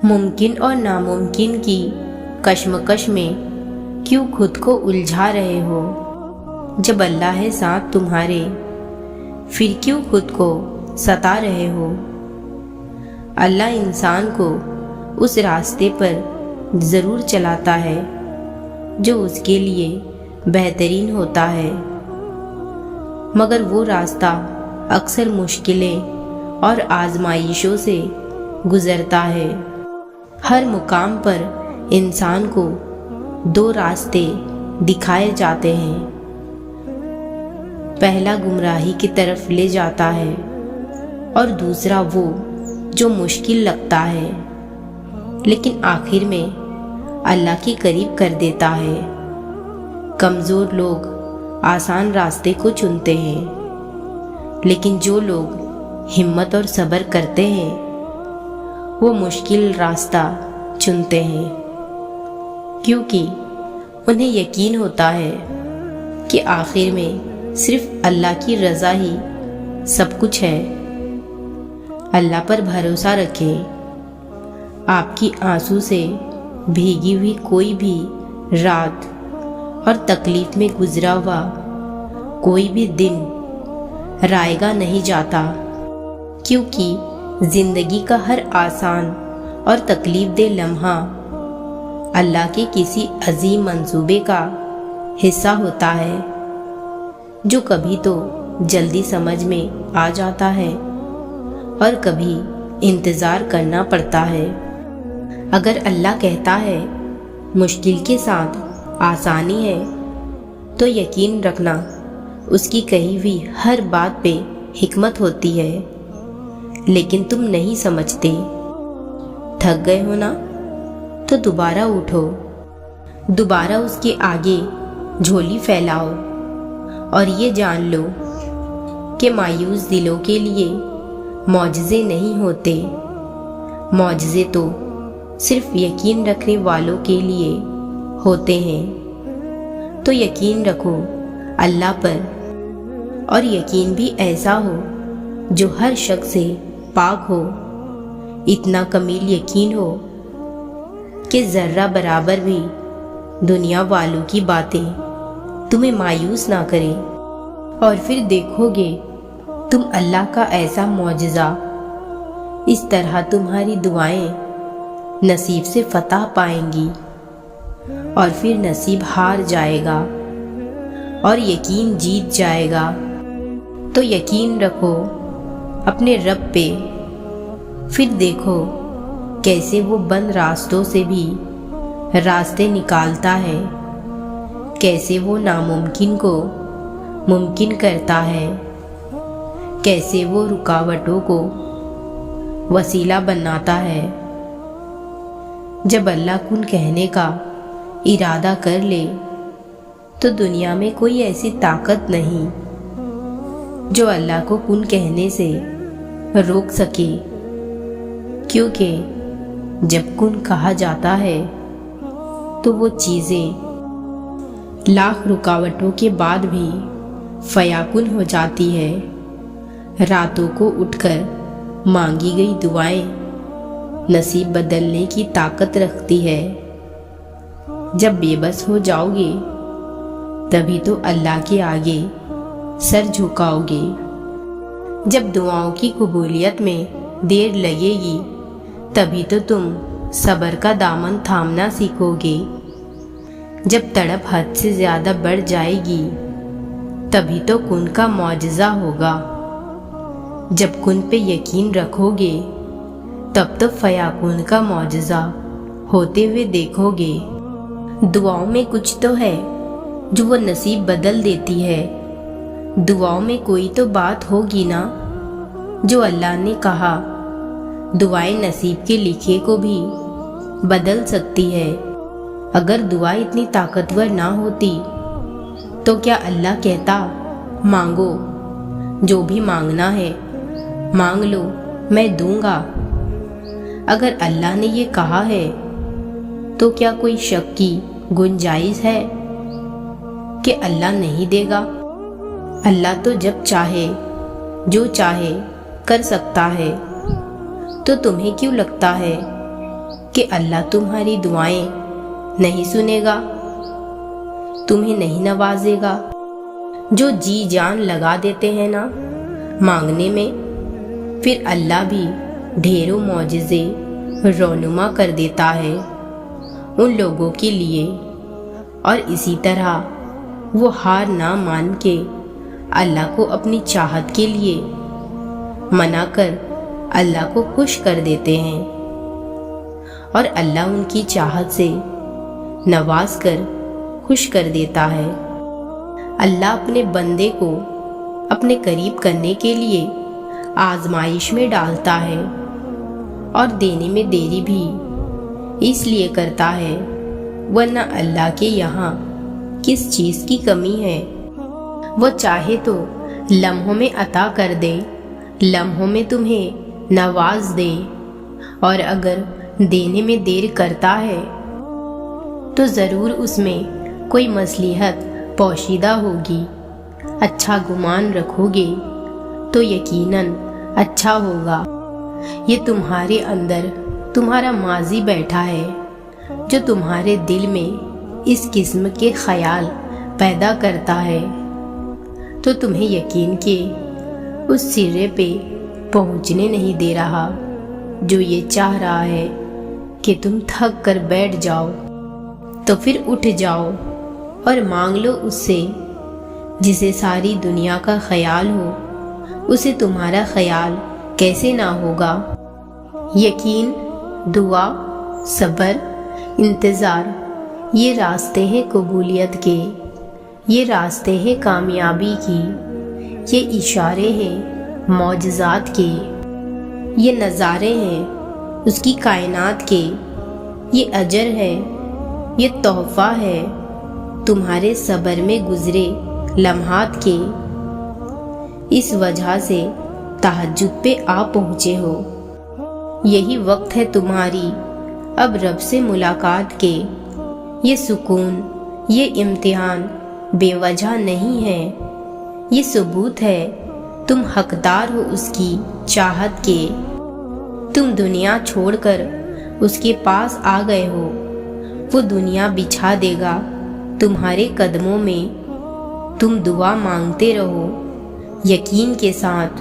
ممکن اور ناممکن کی کشمکش میں کیوں خود کو الجھا رہے ہو؟ جب اللہ ہے ساتھ تمہارے، پھر کیوں خود کو ستا رہے ہو؟ اللہ انسان کو اس راستے پر ضرور چلاتا ہے جو اس کے لیے بہترین ہوتا ہے، مگر وہ راستہ اکثر مشکلیں اور آزمائشوں سے گزرتا ہے۔ ہر مقام پر انسان کو دو راستے دکھائے جاتے ہیں، پہلا گمراہی کی طرف لے جاتا ہے اور دوسرا وہ جو مشکل لگتا ہے لیکن آخر میں اللہ کے قریب کر دیتا ہے۔ کمزور لوگ آسان راستے کو چنتے ہیں، لیکن جو لوگ ہمت اور صبر کرتے ہیں وہ مشکل راستہ چنتے ہیں، کیونکہ انہیں یقین ہوتا ہے کہ آخر میں صرف اللہ کی رضا ہی سب کچھ ہے۔ اللہ پر بھروسہ رکھیں۔ آپ کی آنسو سے بھیگی ہوئی کوئی بھی رات اور تکلیف میں گزرا ہوا کوئی بھی دن رائگاں نہیں جاتا، کیونکہ زندگی کا ہر آسان اور تکلیف دہ لمحہ اللہ کے کسی عظیم منصوبے کا حصہ ہوتا ہے، جو کبھی تو جلدی سمجھ میں آ جاتا ہے اور کبھی انتظار کرنا پڑتا ہے۔ اگر اللہ کہتا ہے مشکل کے ساتھ آسانی ہے، تو یقین رکھنا اس کی کہی ہوئی ہر بات پہ حکمت ہوتی ہے، لیکن تم نہیں سمجھتے۔ تھک گئے ہو نا، تو دوبارہ اٹھو، دوبارہ اس کے آگے جھولی پھیلاؤ اور یہ جان لو کہ مایوس دلوں کے لیے معجزے نہیں ہوتے، معجزے تو صرف یقین رکھنے والوں کے لیے ہوتے ہیں۔ تو یقین رکھو اللہ پر، اور یقین بھی ایسا ہو جو ہر شک سے پاک ہو، اتنا کمیل یقین ہو کہ ذرہ برابر بھی دنیا والوں کی باتیں تمہیں مایوس نہ کریں، اور پھر دیکھو گے تم اللہ کا ایسا معجزہ، اس طرح تمہاری دعائیں نصیب سے فتح پائیں گی اور پھر نصیب ہار جائے گا اور یقین جیت جائے گا۔ تو یقین رکھو اپنے رب پہ، پھر دیکھو کیسے وہ بند راستوں سے بھی راستے نکالتا ہے، کیسے وہ ناممکن کو ممکن کرتا ہے، کیسے وہ رکاوٹوں کو وسیلہ بناتا ہے۔ جب اللہ کن کہنے کا ارادہ کر لے تو دنیا میں کوئی ایسی طاقت نہیں جو اللہ کو کن کہنے سے روک سکے، کیونکہ جب کن کہا جاتا ہے تو وہ چیزیں لاکھ رکاوٹوں کے بعد بھی فیاکن ہو جاتی ہے۔ راتوں کو اٹھ کر مانگی گئی دعائیں نصیب بدلنے کی طاقت رکھتی ہے۔ جب بے بس ہو جاؤ گے تبھی تو اللہ کے آگے سر جھکاؤ گے۔ جب دعاؤں کی قبولیت میں دیر لگے گی تبھی تو تم صبر کا دامن تھامنا سیکھو گے۔ جب تڑپ حد سے زیادہ بڑھ جائے گی تبھی تو کن کا معجزہ ہوگا۔ جب کن پہ یقین رکھو گے تب تو فیاکون کا معجزہ ہوتے ہوئے دیکھو گے۔ دعاؤں میں کچھ تو ہے جو وہ نصیب بدل دیتی ہے۔ دعاؤں میں کوئی تو بات ہوگی نا جو اللہ نے کہا دعائیں نصیب کے لکھے کو بھی بدل سکتی ہے۔ اگر دعا اتنی طاقتور نہ ہوتی تو کیا اللہ کہتا مانگو، جو بھی مانگنا ہے مانگ لو میں دوں گا۔ اگر اللہ نے یہ کہا ہے تو کیا کوئی شک کی گنجائش ہے کہ اللہ نہیں دے گا؟ اللہ تو جب چاہے جو چاہے کر سکتا ہے، تو تمہیں کیوں لگتا ہے کہ اللہ تمہاری دعائیں نہیں سنے گا، تمہیں نہیں نوازے گا؟ جو جی جان لگا دیتے ہیں نا مانگنے میں، پھر اللہ بھی ڈھیروں معجزے رونما کر دیتا ہے ان لوگوں کے لیے، اور اسی طرح وہ ہار نہ مان کے اللہ کو اپنی چاہت کے لیے منا کر اللہ کو خوش کر دیتے ہیں، اور اللہ ان کی چاہت سے نواز کر خوش کر دیتا ہے۔ اللہ اپنے بندے کو اپنے قریب کرنے کے لیے آزمائش میں ڈالتا ہے، اور دینے میں دیری بھی اس لیے کرتا ہے، ورنہ اللہ کے یہاں کس چیز کی کمی ہے؟ وہ چاہے تو لمحوں میں عطا کر دے، لمحوں میں تمہیں نواز دے، اور اگر دینے میں دیر کرتا ہے تو ضرور اس میں کوئی مصلحت پوشیدہ ہوگی۔ اچھا گمان رکھو گے تو یقیناً اچھا ہوگا۔ یہ تمہارے اندر تمہارا ماضی بیٹھا ہے جو تمہارے دل میں اس قسم کے خیال پیدا کرتا ہے، تو تمہیں یقین کے اس سرے پہ پہنچنے نہیں دے رہا جو یہ چاہ رہا ہے کہ تم تھک کر بیٹھ جاؤ۔ تو پھر اٹھ جاؤ اور مانگ لو اس سے جسے ساری دنیا کا خیال ہو، اسے تمہارا خیال کیسے نہ ہوگا؟ یقین، دعا، صبر، انتظار، یہ راستے ہیں قبولیت کے، یہ راستے ہیں کامیابی کی، یہ اشارے ہیں معجزات کے، یہ نظارے ہیں اس کی کائنات کے، یہ اجر ہے، یہ تحفہ ہے تمہارے صبر میں گزرے لمحات کے۔ اس وجہ سے تہجد پہ آ پہنچے ہو۔ یہی وقت ہے تمہاری اب رب سے ملاقات کے۔ یہ سکون، یہ امتحان بے وجہ نہیں ہے، یہ ثبوت ہے تم حقدار ہو اس کی چاہت کے۔ تم دنیا چھوڑ کر اس کے پاس آ گئے ہو، وہ دنیا بچھا دے گا تمہارے قدموں میں۔ تم دعا مانگتے رہو یقین کے ساتھ۔